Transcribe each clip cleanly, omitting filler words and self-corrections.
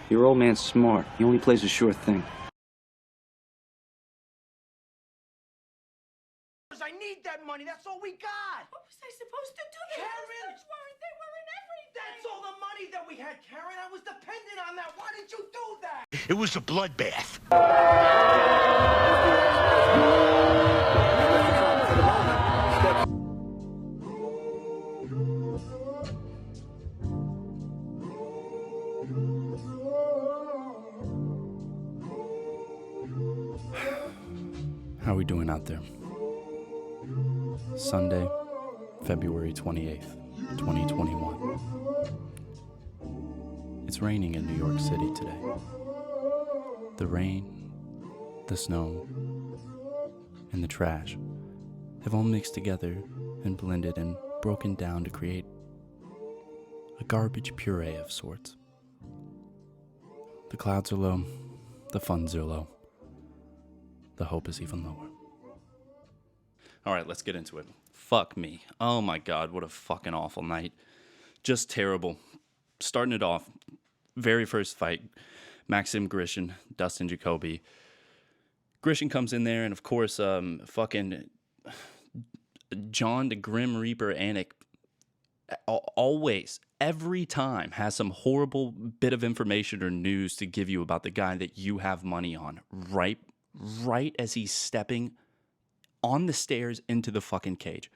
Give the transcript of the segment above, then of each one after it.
Your old man's smart. He only plays a sure thing. I need that money. That's all we got. What was I supposed to do? The Karen! they were in everything. That's all the money that we had, Karen. I was dependent on that. Why didn't you do that? It was a bloodbath. How are we doing out there? Sunday, February 28th, 2021. It's raining in New York City today. The rain, the snow, and the trash have all mixed together and blended and broken down to create a garbage puree of sorts. The clouds are low, the funds are low. The hope is even lower. All right, let's get into it. Fuck me. Oh my God, what a fucking awful night. Just terrible. Starting it off, very first fight, Maxim Grishin, Dustin Jacoby. Grishin comes in there, and of course, fucking John the Grim Reaper Anik always, every time, has some horrible bit of information or news to give you about the guy that you have money on, right as he's stepping on the stairs into the fucking cage.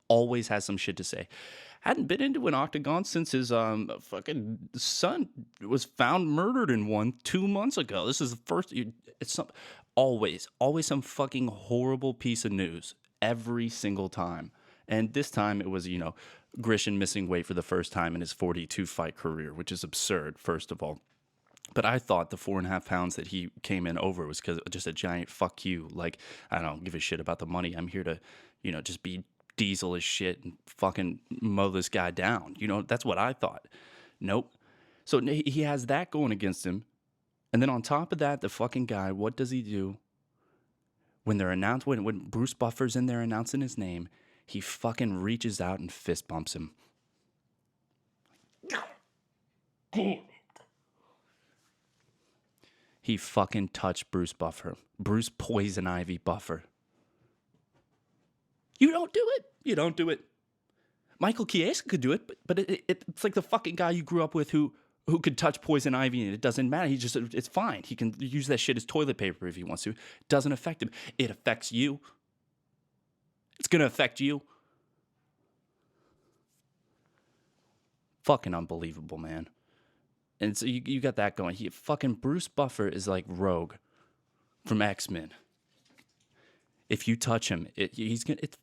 Always has some shit to say. Hadn't been into an octagon since his fucking son was found murdered in one 2 months ago. This is the first. It's some always some fucking horrible piece of news every single time. And this time it was, Grishin missing weight for the first time in his 42 fight career, which is absurd, first of all. But I thought the 4.5 pounds that he came in over was because just a giant fuck you. Like, I don't give a shit about the money. I'm here to, just be diesel as shit and fucking mow this guy down. That's what I thought. Nope. So he has that going against him. And then on top of that, the fucking guy, what does he do? When Bruce Buffer's in there announcing his name, he fucking reaches out and fist bumps him. He fucking touched Bruce Buffer. Bruce Poison Ivy Buffer. You don't do it. You don't do it. Michael Chiesa could do it, but it's like the fucking guy you grew up with who could touch Poison Ivy, and it doesn't matter. It's fine. He can use that shit as toilet paper if he wants to. It doesn't affect him. It affects you. It's going to affect you. Fucking unbelievable, man. And so you got that going. Fucking Bruce Buffer is like Rogue from X-Men. If you touch him, it's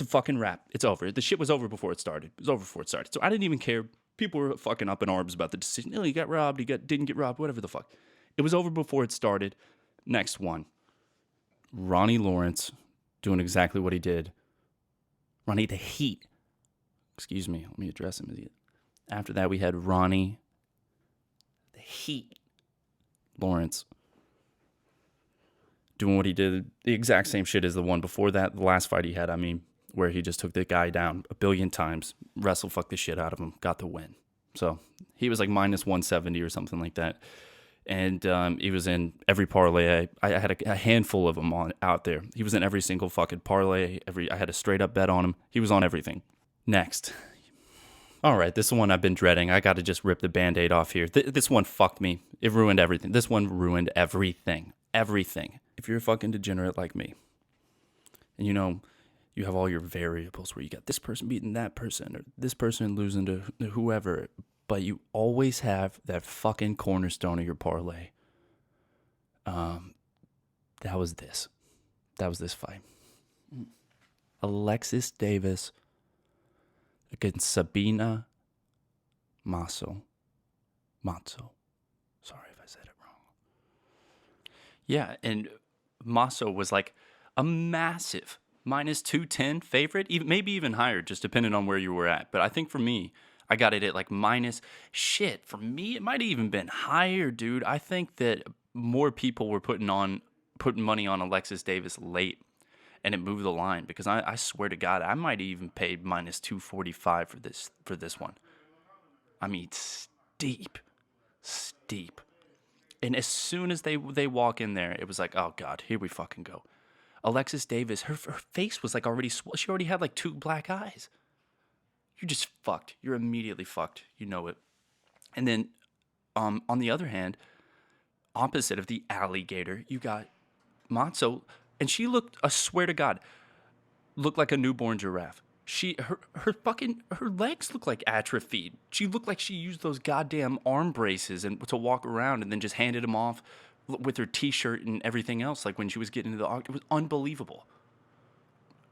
a fucking wrap. It's over. The shit was over before it started. It was over before it started. So I didn't even care. People were fucking up in arms about the decision. No, he got robbed. Didn't get robbed. Whatever the fuck. It was over before it started. Next one. Ronnie Lawrence doing exactly what he did. Ronnie the Heat. Excuse me. Let me address him. After that, we had Ronnie the Heat Lawrence doing what he did, the exact same shit as the one before that, the last fight he had, where he just took the guy down 1 billion times, fucked the shit out of him, got the win. So he was like minus 170 or something like that. And he was in every parlay. I had a handful of them out there. He was in every single fucking parlay. I had a straight up bet on him. He was on everything. Next. All right, this is one I've been dreading. I got to just rip the Band-Aid off here. This one fucked me. It ruined everything. This one ruined everything. Everything. If you're a fucking degenerate like me, and you have all your variables where you got this person beating that person, or this person losing to whoever, but you always have that fucking cornerstone of your parlay. That was this. That was this fight. Alexis Davis against Sabina Mazo. Sorry if I said it wrong. Yeah, and Mazo was like a massive minus 210 favorite, maybe even higher, just depending on where you were at. But I think for me, I got it at like minus shit. For me, it might have even been higher, dude. I think that more people were putting money on Alexis Davis late. And it moved the line because I swear to God, I might have even paid minus 245 for this one. I mean, steep deep. And as soon as they walk in there, it was like, oh God, here we fucking go. Alexis Davis, her face was like already, she already had like 2 black eyes. You're just fucked. You're immediately fucked. You know it. And then on the other hand, opposite of the alligator, you got Matzo, and she looked, I swear to God, looked like a newborn giraffe. Her legs look like atrophied. She looked like she used those goddamn arm braces and to walk around and then just handed them off with her t-shirt and everything else. Like when she was getting into the it was unbelievable.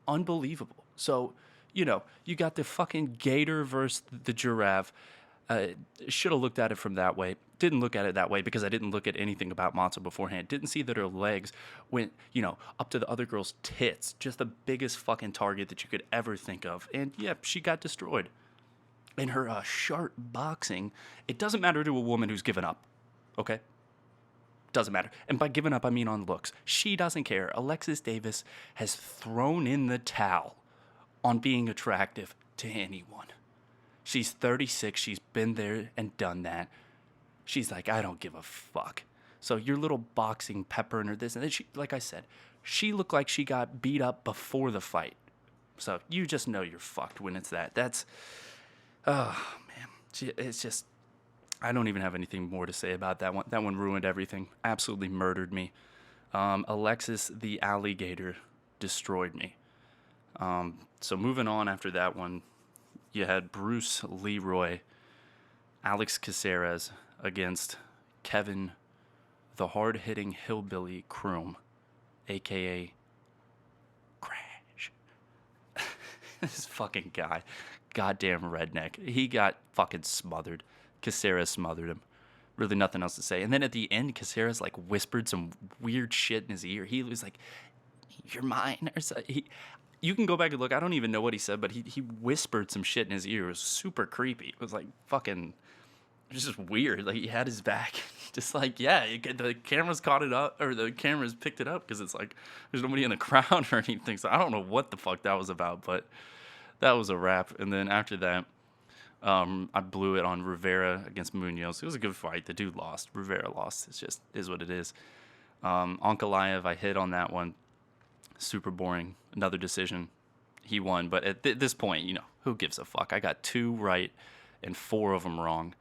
Unbelievable. So, you know, you got the fucking gator versus the giraffe. Should have looked at it from that way. Didn't look at it that way because I didn't look at anything about Matzo beforehand. Didn't see that her legs went, you know, up to the other girl's tits. Just the biggest fucking target that you could ever think of. And yeah, she got destroyed. And her sharp boxing, it doesn't matter to a woman who's given up. Okay? Doesn't matter. And by giving up, I mean on looks. She doesn't care. Alexis Davis has thrown in the towel on being attractive to anyone. She's 36. She's been there and done that. She's like, I don't give a fuck. So your little boxing peppering her this and then she, like I said, she looked like she got beat up before the fight. So you just know you're fucked when it's that. That's, oh man, it's just, I don't even have anything more to say about that one. That one ruined everything. Absolutely murdered me. Alexis the alligator destroyed me. So moving on after that one, you had Bruce Leroy, Alex Caceres against Kevin, the hard-hitting hillbilly Kroom, a.k.a. Crash. This fucking guy, goddamn redneck. He got fucking smothered. Caceres smothered him. Really nothing else to say. And then at the end, Caceres like whispered some weird shit in his ear. He was like, "You're mine." Or so, you can go back and look. I don't even know what he said, but he whispered some shit in his ear. It was super creepy. It was like fucking, it was just weird. Like he had his back. Just like, yeah, the cameras caught it up, or the cameras picked it up because it's like there's nobody in the crowd or anything. So I don't know what the fuck that was about, but that was a wrap. And then after that, I blew it on Rivera against Munoz. It was a good fight. The dude lost. Rivera lost. It's just is what it is. Ankalaev, I hit on that one. Super boring. Another decision. He won. But at this point, you know, who gives a fuck? I got 2 right and 4 of them wrong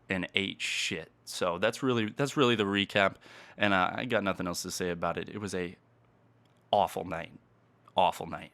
and 8 shit. So that's really the recap. And I got nothing else to say about it. It was a awful night. Awful night.